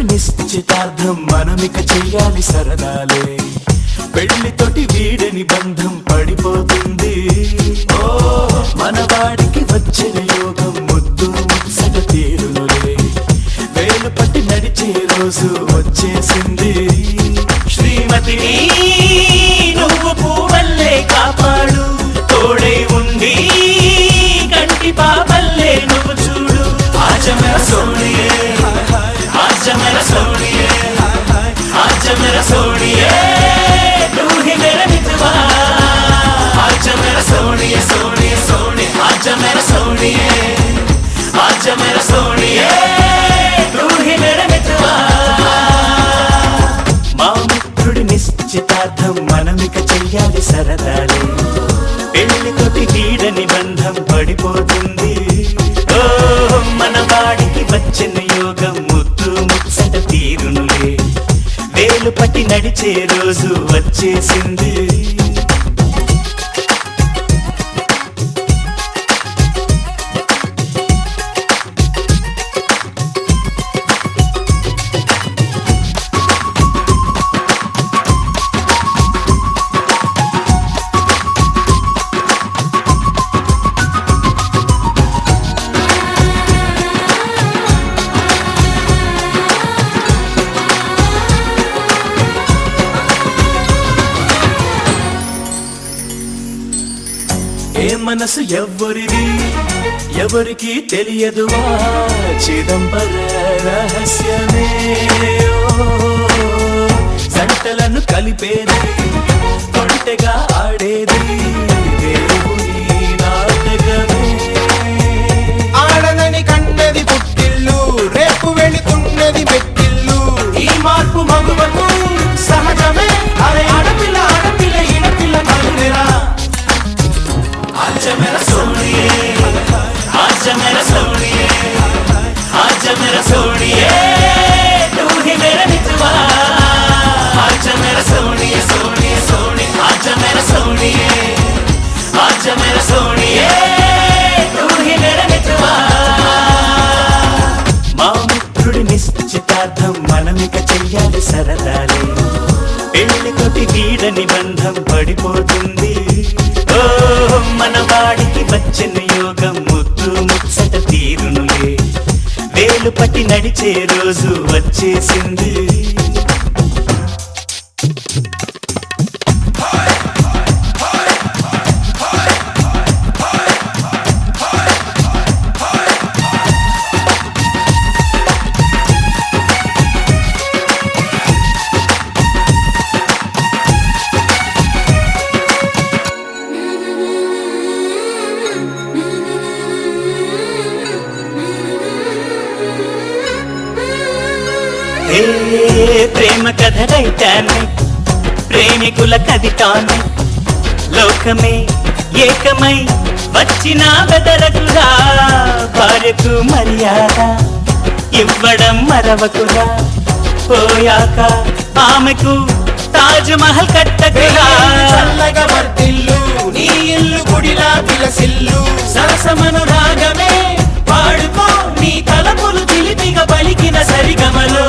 నిశ్చితార్థం మనమిక చెయ్యాలి సరదాలే పెళ్లితోటి వీడని బంధం పడిపోతుంది ఓ మనవాడికి వచ్చిన యోగం ముద్దు ముచ్చట తీరునులే వేలు పట్టి నడిచే రోజు వచ్చేసింది శ్రీమతిని నువ్వు పువ్వల్లే కాపాడు తోడై ఉండి కంటి పాపల్లే నువ్వు చూడు ఆజమర సోనియే आज मेरा सोनिए आज मेरा सोनिए तू ही मेरा मितवा आज मेरा सोनिए सोनिए सोनिए आज मेरा सोनिए तू ही मेरा मितवा మా మిత్రుడి నిశ్చితార్థం మనమిక చెయ్యాలి సరదాలే పెళ్లితోటి వీడని బంధం పడిపోతుంది ఓ మన వాడికి వచ్చిన యోగం ముద్దు ముచ్చట తీరునులే వేలు పట్టి నడిచే రోజు వచ్చేసింది ఏ మనసు ఎవ్వరిది ఎవరికి తెలియదు చిదంబర రహస్యమే జంటలను కలిపేది కొంటెగా ఆడేది దేవుని నాటకమే ఆడదని కన్నది పుట్టిల్లు రేపు వెళుతున్నది మెట్టిల్లు ఈ మార్పు మగువకు సహజమే అరే ఆడపిల్ల ఆడపిల్ల ఈడపిల్ల కలుగురా आज मेरा सोनिए आज मेरा सोनिए आज मेरा सोनिए तू ही मेरा मितवा आज मेरा सोनिए सोनिए सोनिए आज मेरा सोनिए तू ही मेरा मितवा మా మిత్రుడి నిశ్చితార్థం మనమిక చెయ్యాలి సరదాలే పెళ్లితోటి వీడని బంధం పడిపోతుంది ఓ మన వాడికి వచ్చిన యోగం ముద్దు ముచ్చట తీరునులే వేలు పట్టి నడిచే రోజు వచ్చేసింది ప్రేమ కథ టైటానిక్ ప్రేమికుల కదిటాను లోకమే ఏకమై వచ్చిన బెదరకురా భార్యకు మర్యాద ఇవ్వడం మరవకురా పోయాక ఆమెకు తాజ్ మహల్ కట్టకురా చల్లగా వర్తిల్లు నీ ఇల్లు గుడిలా పిలసిల్లు సరసమను రాగమే పాడుకో నీ తలపులు చిలిపిగా పలికిన సరిగమలో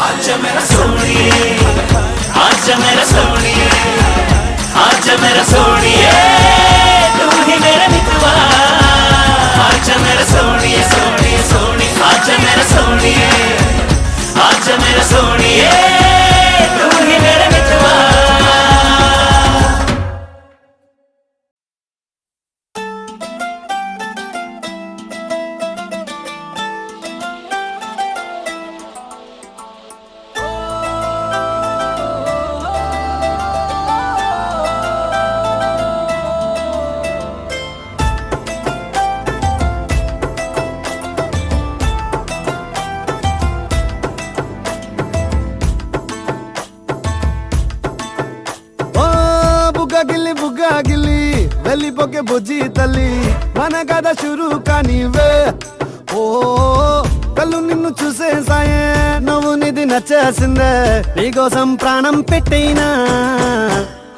आज मेरा सोनिए आज मेरा सोनिए आज मेरा सोनिए तू ही मेरा मितवा आज मेरा सोनिए सोनिए सोनिए आज मेरा सोनिए तू ही मेरा मितवा వెళ్ళిపోకే బుజ్జి తల్లి మన కథ షురు కానివే ఓ కళ్ళు నిన్ను చూసేసాయే నువ్వు నిధి నచ్చేసిందే నీకోసం ప్రాణం పెట్టైనా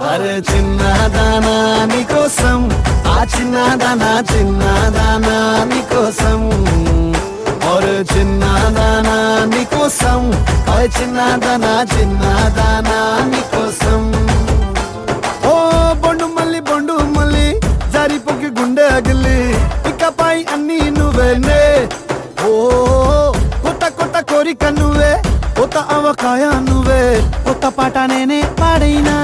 అరే చిన్నదానా నీకోసం ఆ చిన్నదానా చిన్నదానా నీకోసం ఒరే చిన్నదానా నీకోసం ఓ చిన్నదానా చిన్నదానా నీకోసం ఓ బొండు మళ్ళీ జారిపోకి గుండె అగిలి ఇకపై అన్ని నువ్వేనే ఓ కొత్త కోరిక నువ్వే కొత్త అవకాయ నువ్వే కొత్త పాట నేనే పాడైనా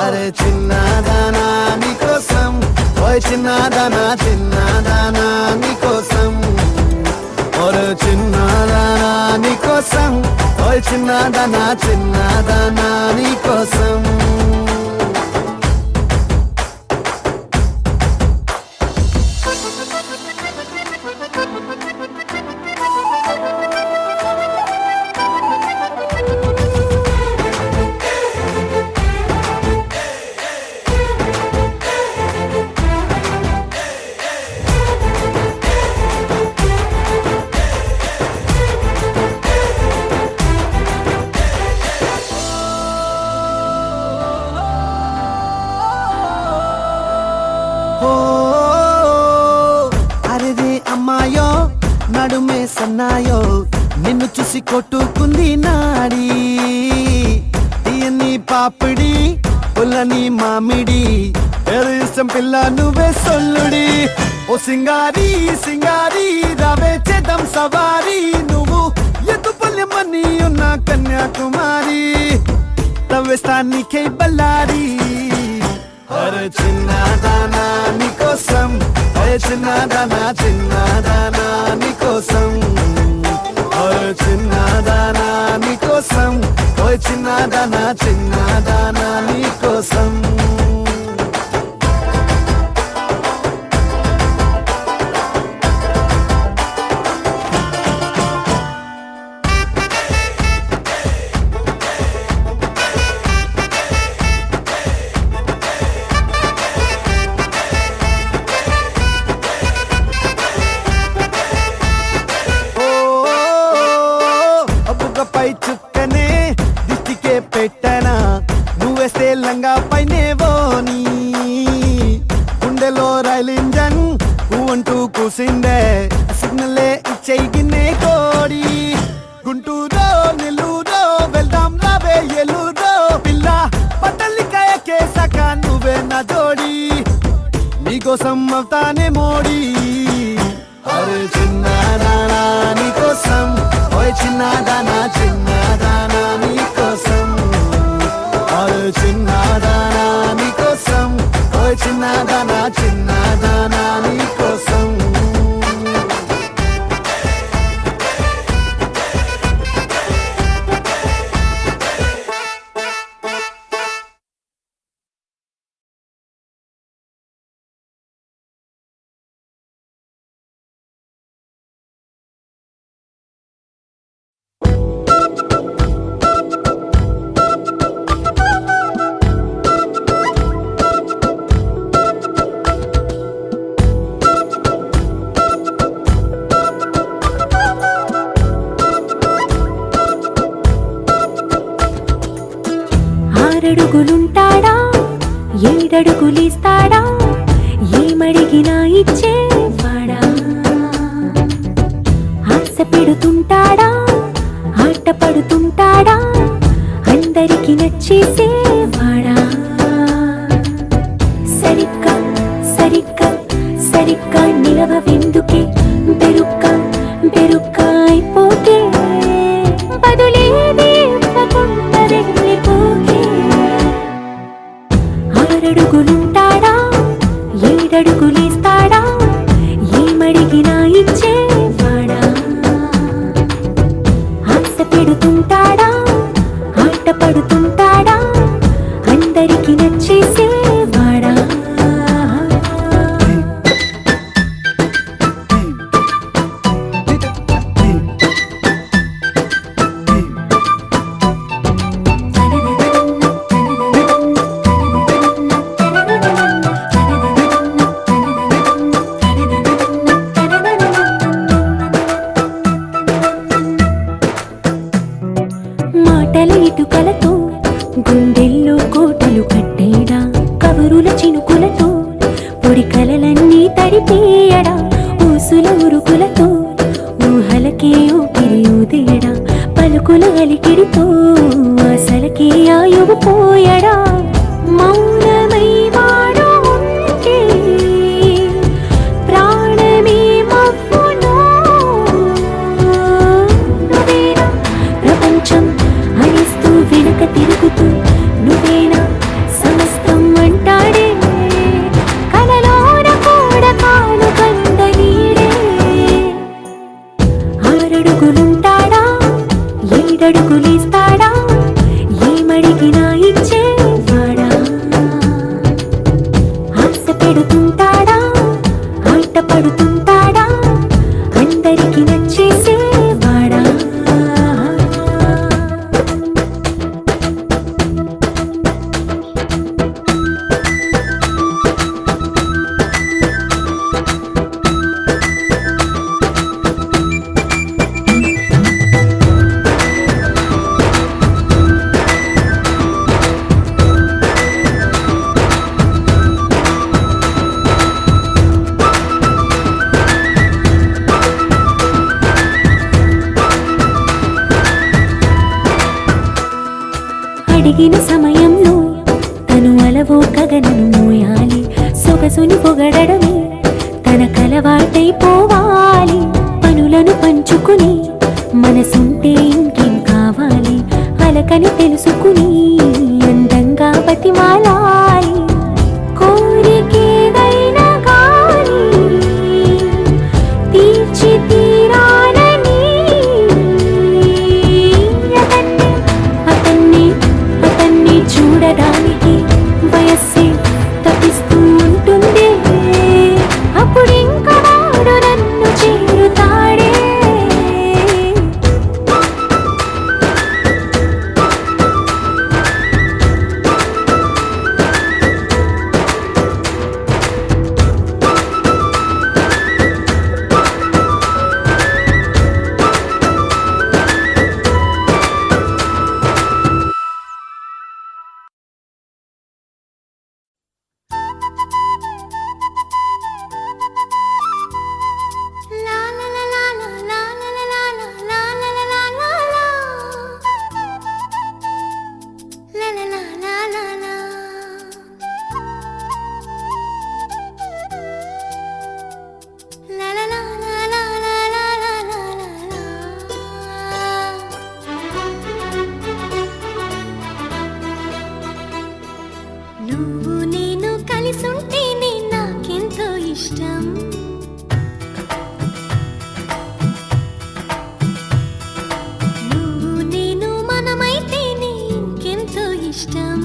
అరే చిన్నదానా నీకోసం ఓ చిన్నదానా చిన్నదానా నీకోసం ఒరే చిన్నదానా నీకోసం ఓ చిన్నదానా చిన్నదానా నీకోసం అరే అమ్మాయో నడుమే సన్నాయో నిన్ను చూసి కొట్టుకుంది నాడి తీయని పాపిడి పుల్లని మామిడి ఏరు ఇష్టం పిల్ల నువ్వే సొల్లుడి ఓ సింగారి సింగారి రావే చేద్దాం సవారి నువ్వు ఎదు పల్లెమని ఉన్న కన్యాకుమారి తవ్వేస్తానికై బల్లారి అరే చిన్నదానా నీకోసం అరే చిన్నదానా చిన్నదానా నీకోసం అరే చిన్నదానా నీకోసం ఓ చిన్నదానా చిన్నదానా నీకోసం పై చుక్కనే దిష్టికే పెట్టనా నువ్వేస్తే లంగా పైనేవోని గుండెలో రైలు ఇంజన్ అంటూ కూసిందే సిగ్నలే ఇచ్చేగిన్నే కోడి గుంటూరో నెల్లూరో వెళ్దాం రావే ఎల్లూరో పిల్ల పట్టలికాయ కేసాక నువ్వే నా జోడి నీకోసం అవుతానే మోడీ అరే చిన్నదానా నీకోసం ఓయ్ చిన్నదానా చిన్నదానా నీకోసం అరే చిన్నదానా నీకోసం ఓయ్ చిన్నదానా చిన్నదానా నీకోసం ఆరడుగులుంటాడా ఏడడుగులిస్తాడా ఏమడిగినా ఇచ్చేవాడా ఆశ పెడుతుంటాడా ఆట పడుతుంటాడా అందరికి నచ్చేసేవాడా సరిగ్గా సరిగ్గా సరిగ్గా నిలవెందుకే బెరుక్క అయిపోతే బదులేది ఇవ్వకుండా వెళ్ళిపోకే ఆరడుగులుంటాడా ఏడడుగులిస్తాడా ఏమడిగినా ఇచ్చేవాడా ఆశ పెడుతుంటాడా ఆట పడుతుంటాడా అందరికి నచ్చేసేవాడా కలిపేయడా ఊసుల ఉరుకులతో ఊహలకే ఊపిరి ఊదేయడా పలుకుల అలికిడితో ఆశలకే ఆయువు పోయడా మౌనమై వాడు ఉంటే ప్రాణమే మవ్వునో నువ్వేనా ప్రపంచం అనిస్తూ వెనక తిరుగుతూ నువ్వేనా సమస్తం అంటాడే కలలోన కూడా కాను కంద నీడే ఆరడుగులుంటాడా ఏడడుగులేస్తాడా ఏమడిగినా ఇచ్చేవాడా ఆశ పెడుతుంటాడా ఆట పడుతుంటాడా అందరికి నచ్చేసేవాడా అడిగిన సమయంలో తను అలవో గగనను మోయాలి సొగసుని పొగడమే తన కలవాటైపోవాలి పనులను పంచుకుని మనసుంటే ఇంకేం కావాలి అలకని తెలుసుకుని అందంగా బతిమాలాలి కోరికేదైనా గాని తీర్చి తీరాలని అతన్ని చూడడానికి వయస్సే తప్పిస్తూ ఉంటుంది అప్పుడు ఇంకా వాడు నన్ను చేరుతాడే నువ్వు నేను కలిసుంటేనే నాకెంతో ఇష్టం నువ్వు నేను మనమైతేనే ఇంకెంతో ఇష్టం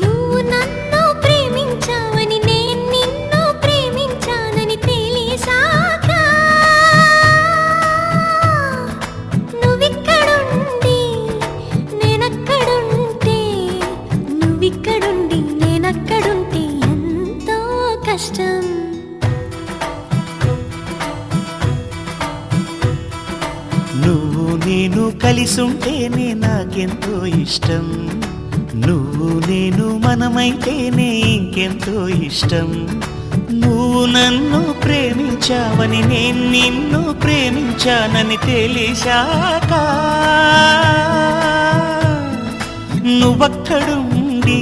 నువ్వు నన్ను ప్రేమించావని నేను నిన్ను ప్రేమించానని తెలిసాక నువ్విక్కడుండి నేనక్కడుంటే ఎంతో కష్టం నువ్వు నేను కలిసుంటేనే నాకెంతో ఇష్టం నువ్వు నేను మనమైతేనే ఇంకెంతో ఇష్టం నువ్వు నన్ను ప్రేమించావని నేను నిన్ను ప్రేమించానని తెలిసాక నువ్వక్కడుండి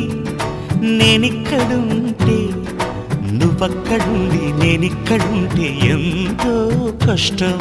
నేనిక్కడుంటే నువ్వక్కడుండి నేనిక్కడుంటే ఎంతో కష్టం